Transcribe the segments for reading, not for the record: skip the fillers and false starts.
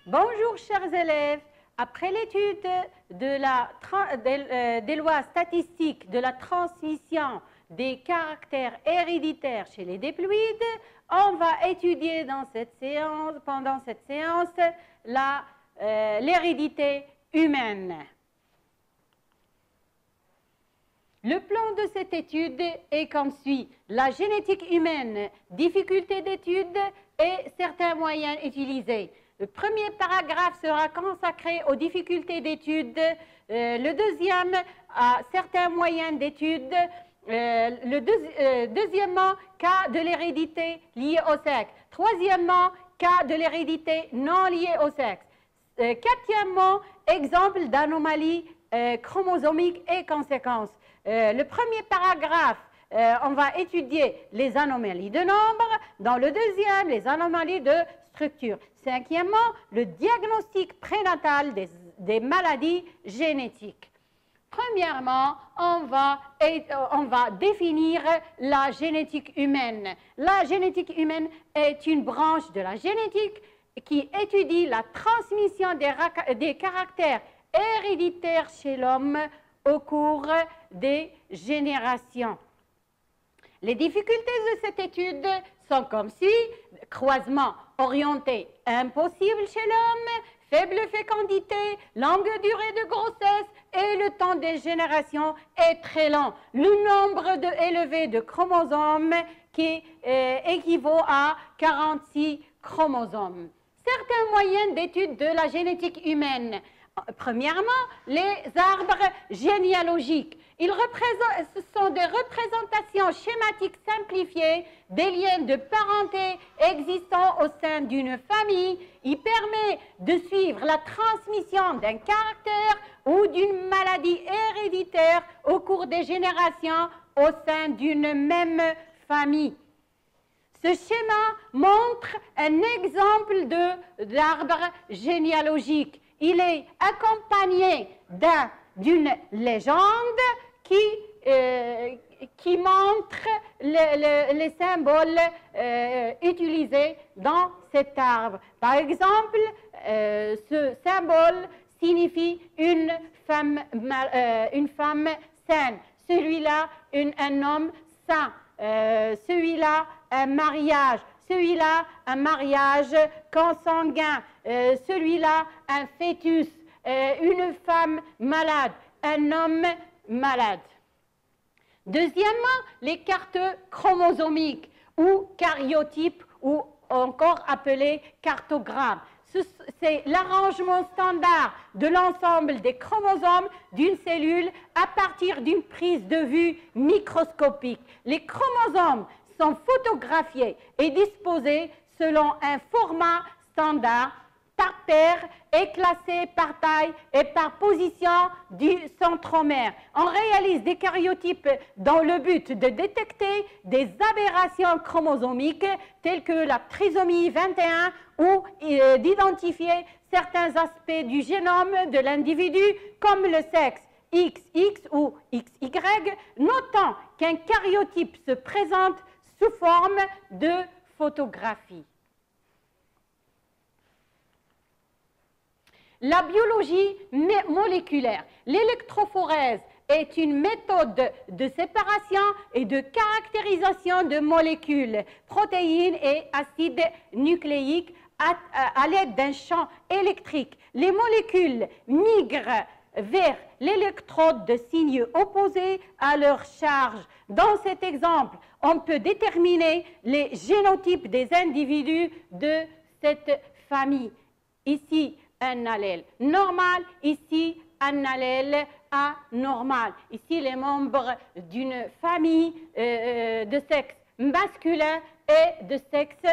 Bonjour chers élèves, après l'étude des lois statistiques de la transmission des caractères héréditaires chez les diploïdes, on va étudier pendant cette séance l'hérédité humaine. Le plan de cette étude est comme suit. La génétique humaine, difficulté d'étude et certains moyens utilisés. Le premier paragraphe sera consacré aux difficultés d'étude, le deuxième à certains moyens d'étude, deuxièmement, cas de l'hérédité liée au sexe. Troisièmement, cas de l'hérédité non liée au sexe. Quatrièmement, exemple d'anomalies chromosomiques et conséquences. Le premier paragraphe, on va étudier les anomalies de nombre. Dans le deuxième, les anomalies de structure. Cinquièmement, le diagnostic prénatal des maladies génétiques. Premièrement, on va définir la génétique humaine. La génétique humaine est une branche de la génétique qui étudie la transmission des caractères héréditaires chez l'homme au cours des générations. Les difficultés de cette étude sont comme si croisement orienté impossible chez l'homme, faible fécondité, longue durée de grossesse et le temps des générations est très lent. Le nombre élevé de chromosomes qui équivaut à 46 chromosomes. Certains moyens d'étude de la génétique humaine. Premièrement, les arbres généalogiques. Ce sont des représentations schématiques simplifiées des liens de parenté existants au sein d'une famille. Il permet de suivre la transmission d'un caractère ou d'une maladie héréditaire au cours des générations au sein d'une même famille. Ce schéma montre un exemple d'arbre généalogique. Il est accompagné d'une légende qui montre les symboles utilisés dans cet arbre. Par exemple, ce symbole signifie une femme saine, celui-là un homme sain, celui-là un mariage, celui-là un mariage consanguin, celui-là un fœtus, une femme malade, un homme malade. Deuxièmement, les cartes chromosomiques ou karyotypes ou encore appelées cartogrammes. C'est l'arrangement standard de l'ensemble des chromosomes d'une cellule à partir d'une prise de vue microscopique. Les chromosomes sont photographiés et disposés selon un format standard par paire et classés par taille et par position du centromère. On réalise des karyotypes dans le but de détecter des aberrations chromosomiques telles que la trisomie 21 ou d'identifier certains aspects du génome de l'individu comme le sexe XX ou XY, notant qu'un karyotype se présente sous forme de photographie. La biologie moléculaire. L'électrophorèse est une méthode de séparation et de caractérisation de molécules, protéines et acides nucléiques à l'aide d'un champ électrique. Les molécules migrent vers l'électrode de signes opposés à leur charge. Dans cet exemple, on peut déterminer les génotypes des individus de cette famille. Ici, un allèle normal, ici, un allèle anormal. Ici, les membres d'une famille de sexe masculin et de sexe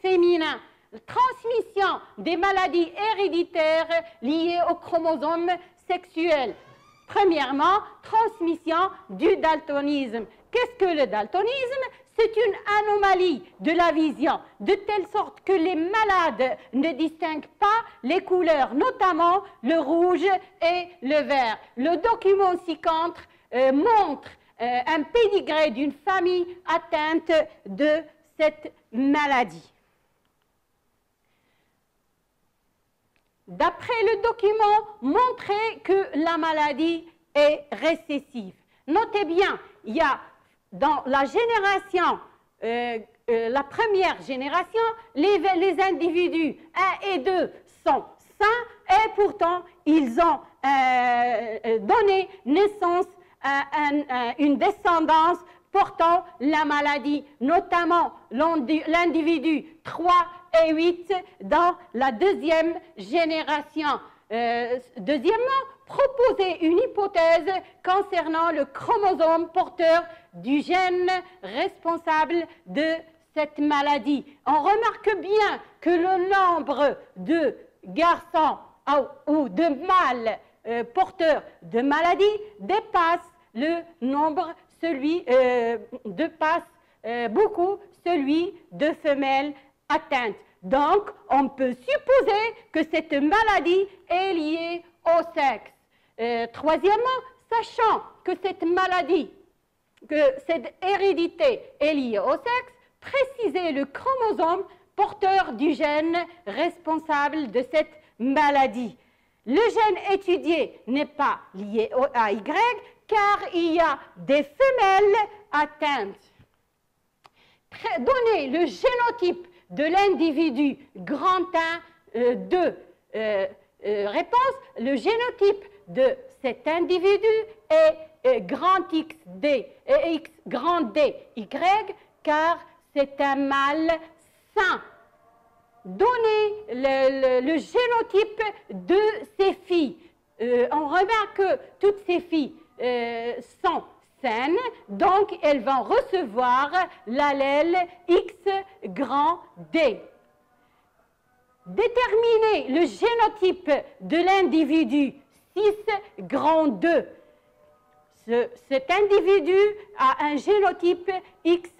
féminin. Transmission des maladies héréditaires liées aux chromosomes sexuels. Premièrement, transmission du daltonisme. Qu'est-ce que le daltonisme? C'est une anomalie de la vision, de telle sorte que les malades ne distinguent pas les couleurs, notamment le rouge et le vert. Le document ci-contre montre un pédigré d'une famille atteinte de cette maladie. d'après le document, montrer que la maladie est récessive. Notez bien, il y a dans la génération, la première génération, les individus 1 et 2 sont sains et pourtant ils ont donné naissance à une descendance portant la maladie, notamment l'individu 3 et 8 dans la deuxième génération. Deuxièmement, proposer une hypothèse concernant le chromosome porteur du gène responsable de cette maladie. On remarque bien que le nombre de garçons ou de mâles porteurs de maladie dépasse le nombre dépasse beaucoup celui de femelles atteintes. Donc, on peut supposer que cette maladie est liée au sexe. Troisièmement, sachant que cette maladie, que cette hérédité est liée au sexe, préciser le chromosome porteur du gène responsable de cette maladie. Le gène étudié n'est pas lié à Y car il y a des femelles atteintes. Donner le génotype de l'individu grand 1 2 réponse, le génotype de cet individu est grand XD, X grand D, Y, car c'est un mâle sain. Donner le génotype de ces filles. On remarque que toutes ces filles sont saines, donc elles vont recevoir l'allèle X grand D. Déterminer le génotype de l'individu 6 grand 2. Cet individu a un génotype X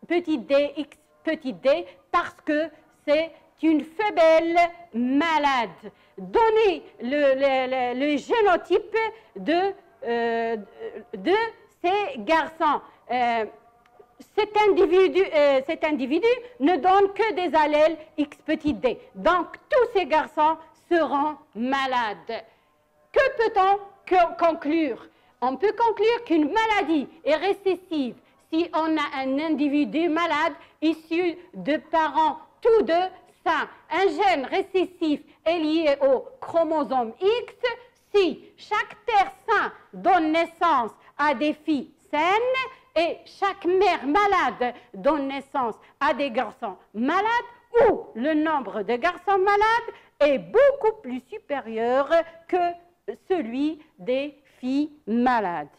petit d parce que c'est une femelle malade. Donner le génotype de ces garçons. Cet individu ne donne que des allèles X petit d. Donc, tous ces garçons seront malades. Que peut-on conclure? On peut conclure qu'une maladie est récessive si on a un individu malade issu de parents tous deux sains. Un gène récessif est lié au chromosome X si chaque terre sain donne naissance à des filles saines et chaque mère malade donne naissance à des garçons malades ou le nombre de garçons malades est beaucoup plus supérieur que celui des filles malades.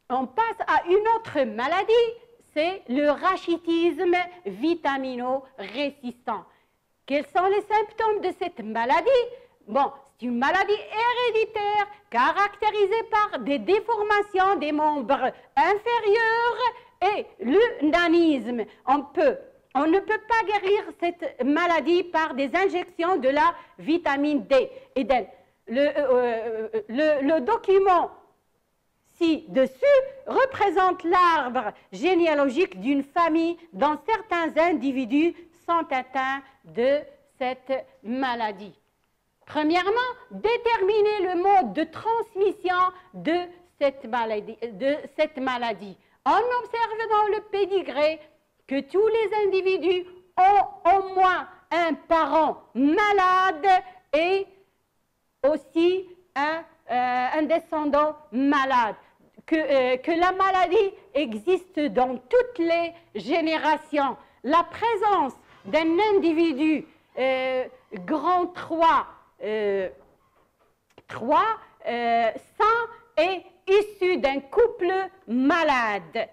On passe à une autre maladie, c'est le rachitisme vitamino-résistant. Quels sont les symptômes de cette maladie? Bon, c'est une maladie héréditaire caractérisée par des déformations des membres inférieurs et le nanisme. On ne peut pas guérir cette maladie par des injections de la vitamine D. Et le document ci-dessus représente l'arbre généalogique d'une famille dont certains individus sont atteints de cette maladie. Premièrement, déterminer le mode de transmission de cette maladie. On observe dans le pédigré que tous les individus ont au moins un parent malade et aussi un descendant malade. Que la maladie existe dans toutes les générations. La présence d'un individu grand 3 sain est issu d'un couple malade.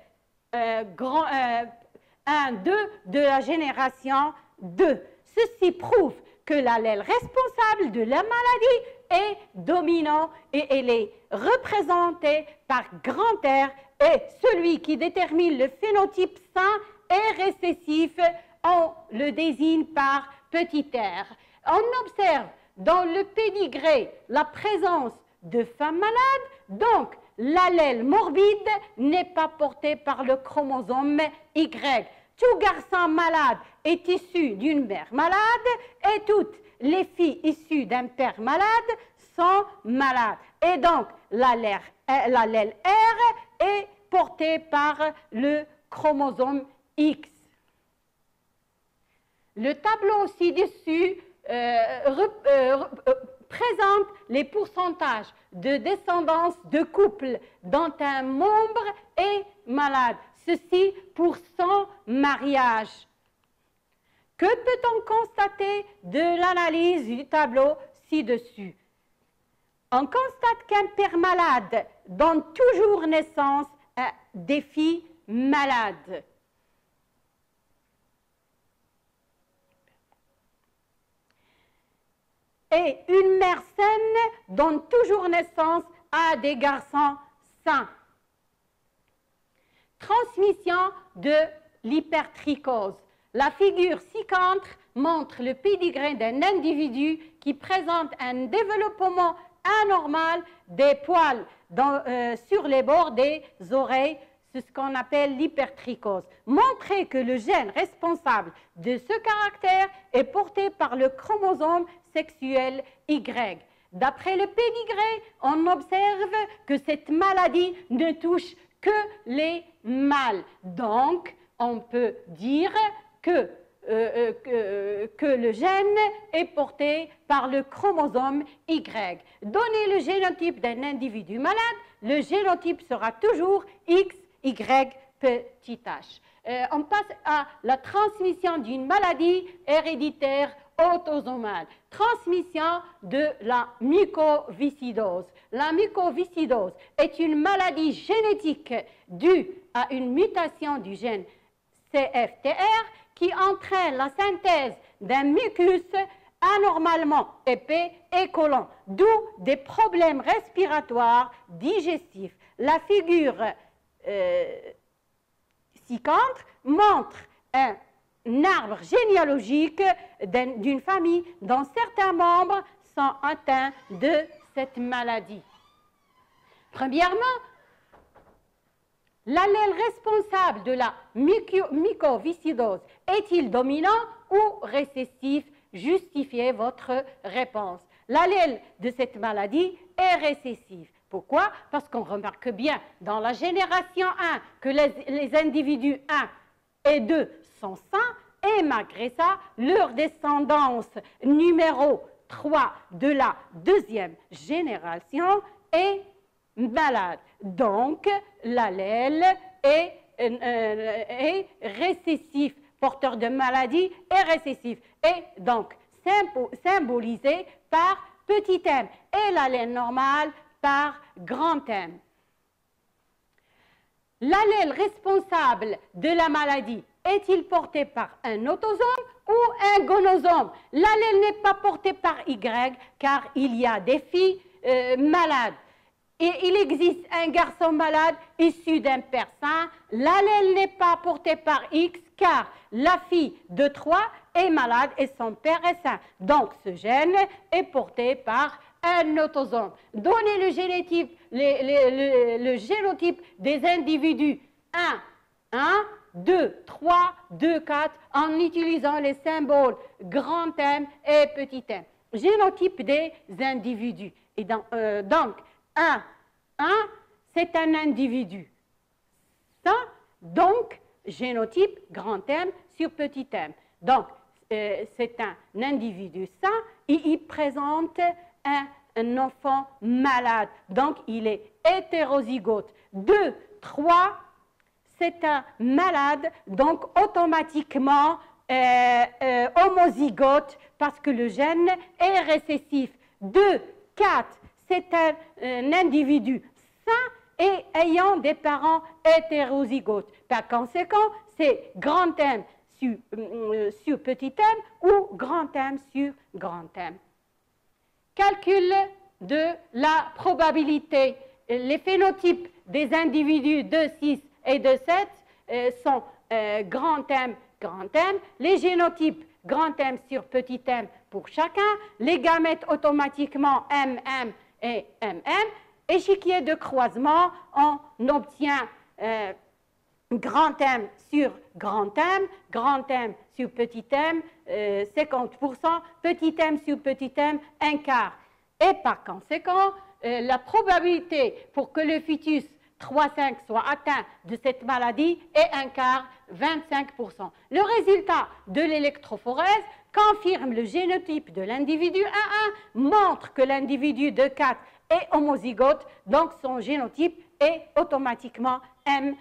1, 2 de la génération 2. Ceci prouve que l'allèle responsable de la maladie est dominant et elle est représentée par grand R et celui qui détermine le phénotype sain et récessif, on le désigne par petit r. On observe dans le pédigré la présence de femmes malades, donc l'allèle morbide n'est pas porté par le chromosome Y. tout garçon malade est issu d'une mère malade et toutes les filles issues d'un père malade sont malades. Et donc, l'allèle R est porté par le chromosome X. Le tableau ci-dessus présente les pourcentages de descendance de couple dont un membre est malade. Ceci pour son mariage. Que peut-on constater de l'analyse du tableau ci-dessus? On constate qu'un père malade donne toujours naissance à des filles malades. Et une mère saine donne toujours naissance à des garçons sains. Transmission de l'hypertrichose. La figure ci-contre montre le pédigré d'un individu qui présente un développement anormal des poils sur les bords des oreilles. C'est ce qu'on appelle l'hypertrichose. Montrer que le gène responsable de ce caractère est porté par le chromosome sexuel Y. D'après le pédigré, on observe que cette maladie ne touche que les mâles. Donc, on peut dire que le gène est porté par le chromosome Y. Donner le génotype d'un individu malade, le génotype sera toujours X, Y, petit h. On passe à la transmission d'une maladie héréditaire autosomale. Transmission de la mucoviscidose. La mucoviscidose est une maladie génétique due à une mutation du gène CFTR qui entraîne la synthèse d'un mucus anormalement épais et collant, d'où des problèmes respiratoires, digestifs. La figure ci-contre montre un arbre généalogique d'une famille dont certains membres sont atteints de cette maladie. Premièrement, l'allèle responsable de la mucoviscidose est-il dominant ou récessif? Justifiez votre réponse. L'allèle de cette maladie est récessif. Pourquoi? Parce qu'on remarque bien dans la génération 1 que les individus 1 et 2 sont sains et malgré ça, leur descendance numéro 3 de la deuxième génération est malade. Donc, l'allèle est récessif, porteur de maladie est récessif. Et donc, symbolisé par petit m et l'allèle normal par grand M. L'allèle responsable de la maladie est-il porté par un autosome ou un gonosome? L'allèle n'est pas porté par Y car il y a des filles malades. Et il existe un garçon malade issu d'un père sain. L'allèle n'est pas porté par X car la fille de 3 est malade et son père est sain. Donc ce gène est porté par un autosome. Donnez le génotype, le génotype des individus 1, 2, 3, 2, 4 en utilisant les symboles grand M et petit m. Génotype des individus. Et donc 1, c'est un individu. Ça, donc, génotype grand M sur petit m. Donc, c'est un individu sain et il présente un enfant malade. Donc, il est hétérozygote. 2, 3, c'est un malade, donc automatiquement homozygote parce que le gène est récessif. 2, 4, c'est un individu sain et ayant des parents hétérozygotes. Par conséquent, c'est grand M sur petit m ou grand M sur grand M. Calcul de la probabilité. Les phénotypes des individus de 6 et de 7 sont grand M, grand M. Les génotypes grand M sur petit m pour chacun. Les gamètes automatiquement MM et MM. Échiquier de croisement, on obtient grand M sur grand M sur petit m, 50%, petit m sur petit m, un quart. Et par conséquent, la probabilité pour que le fœtus 3,5 soit atteint de cette maladie est un quart, 25%. Le résultat de l'électrophorèse confirme le génotype de l'individu 1,1, montre que l'individu 2,4 est homozygote, donc son génotype est automatiquement M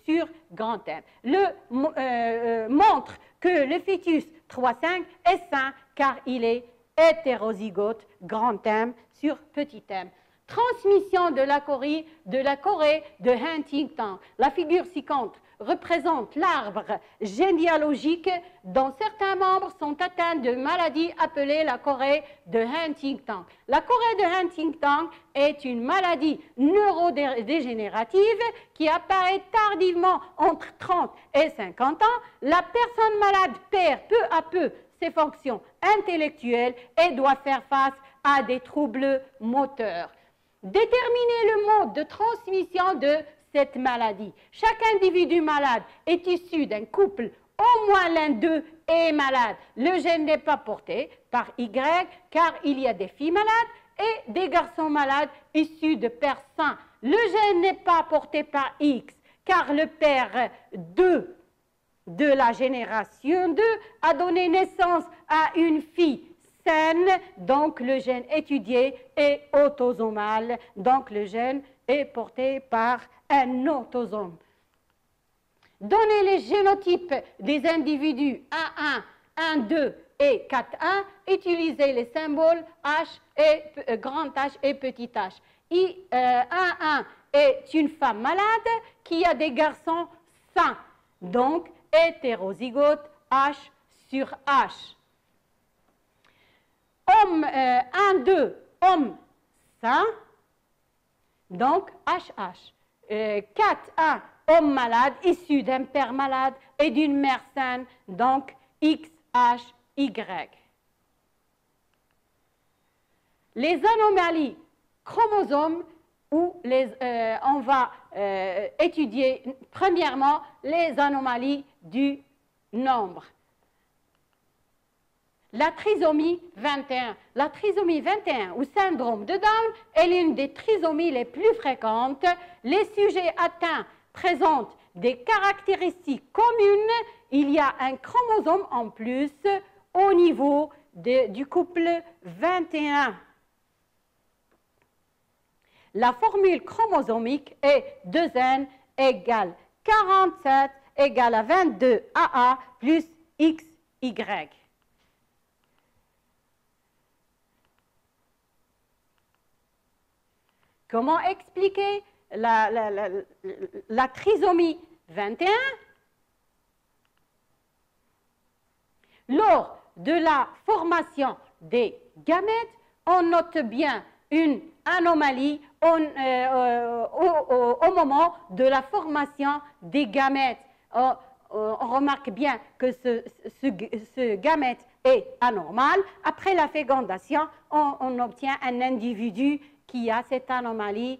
sur grand M. Montre que le fœtus 3,5 est sain car il est hétérozygote grand M sur petit m. Transmission de la Corée de Huntington. La figure ci-contre représente l'arbre généalogique dont certains membres sont atteints de maladies appelées la Corée de Huntington. La Corée de Huntington est une maladie neurodégénérative qui apparaît tardivement entre 30 et 50 ans. La personne malade perd peu à peu ses fonctions intellectuelles et doit faire face à des troubles moteurs. Déterminer le mode de transmission de cette maladie. Chaque individu malade est issu d'un couple, au moins l'un d'eux est malade. Le gène n'est pas porté par Y car il y a des filles malades et des garçons malades issus de pères sains. Le gène n'est pas porté par X car le père 2 de la génération 2 a donné naissance à une fille saine, donc le gène étudié est autosomal, donc le gène est porté par un autosome. Donner les génotypes des individus 1,1, 1,2 et 4,1, utiliser les symboles H et grand H et petit h. 1,1 est une femme malade qui a des garçons sains, donc hétérozygote H sur H. Homme 1,2, homme sain, donc HH. 4,1, homme malade, issu d'un père malade et d'une mère saine, donc XHY. Les anomalies chromosomes, où on va étudier premièrement les anomalies du nombre. La trisomie 21. La trisomie 21 ou syndrome de Down est l'une des trisomies les plus fréquentes. Les sujets atteints présentent des caractéristiques communes. Il y a un chromosome en plus au niveau du couple 21. La formule chromosomique est 2n égale 47 égale à 22 AA plus XY. Comment expliquer la trisomie 21? Lors de la formation des gamètes, on note bien une anomalie au moment de la formation des gamètes. On remarque bien que ce gamète est anormal. Après la fécondation, on obtient un individu qui a cette anomalie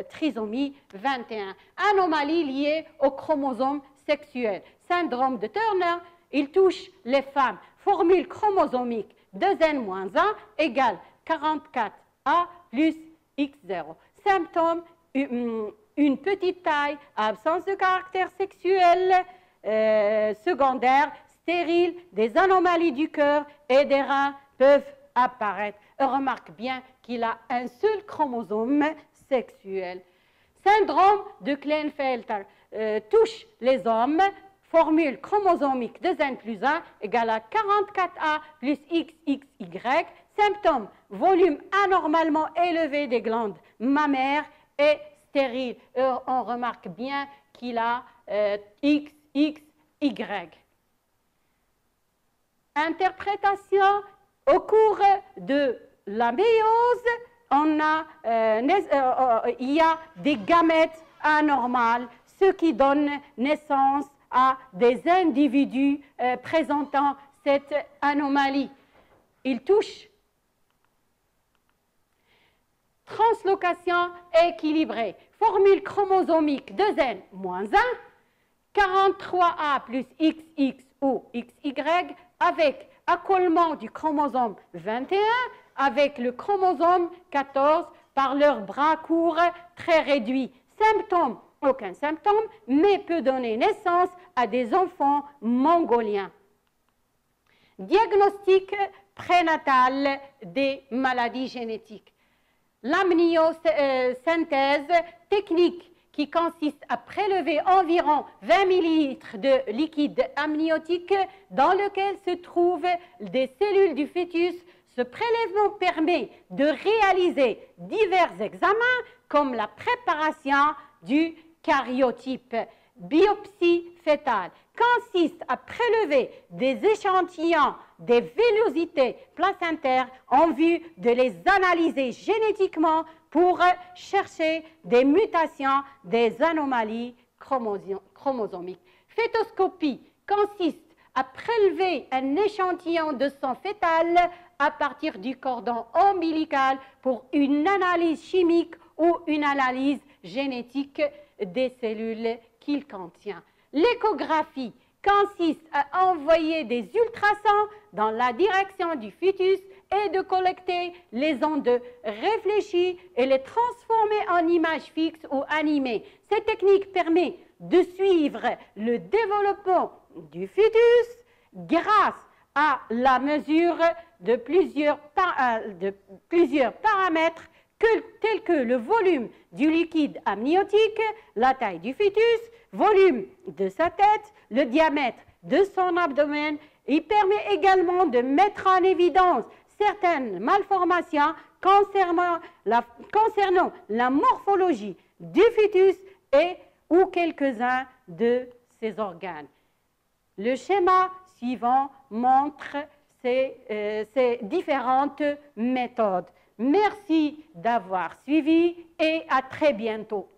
trisomie 21. Anomalie liée au chromosome sexuel. Syndrome de Turner, il touche les femmes. Formule chromosomique 2n-1 égale 44A plus X0. Symptômes, une petite taille, absence de caractère sexuel, secondaire, stérile, des anomalies du cœur et des reins peuvent apparaître. On remarque bien qu'il a un seul chromosome sexuel. Syndrome de Klinefelter touche les hommes. Formule chromosomique 2n+1 égale à 44A plus XXY. Symptômes, volume anormalement élevé des glandes mammaires et stérile. On remarque bien qu'il a XXY. Interprétation, au cours de la méiose, il y a des gamètes anormales, ce qui donne naissance à des individus présentant cette anomalie. Il touche translocation équilibrée. formule chromosomique de N moins 1, 43A plus XX ou XY avec accolement du chromosome 21 avec le chromosome 14 par leur bras court très réduit. Symptômes, aucun symptôme, mais peut donner naissance à des enfants mongoliens. Diagnostic prénatal des maladies génétiques. L'amniosynthèse technique qui consiste à prélever environ 20 ml de liquide amniotique dans lequel se trouvent des cellules du fœtus. Ce prélèvement permet de réaliser divers examens comme la préparation du karyotype. Biopsie fœtale consiste à prélever des échantillons des villosités placentaires en vue de les analyser génétiquement pour chercher des mutations, des anomalies chromosomiques. Fœtoscopie consiste à prélever un échantillon de sang fœtal à partir du cordon ombilical pour une analyse chimique ou une analyse génétique des cellules qu'il contient. L'échographie consiste à envoyer des ultrasons dans la direction du fœtus et de collecter les ondes réfléchies et les transformer en images fixes ou animées. Cette technique permet de suivre le développement du fœtus grâce à la mesure de plusieurs paramètres tels que le volume du liquide amniotique, la taille du fœtus, volume de sa tête, le diamètre de son abdomen. Il permet également de mettre en évidence certaines malformations concernant la morphologie du fœtus ou quelques-uns de ses organes. Le schéma suivant montre ces différentes méthodes. Merci d'avoir suivi et à très bientôt.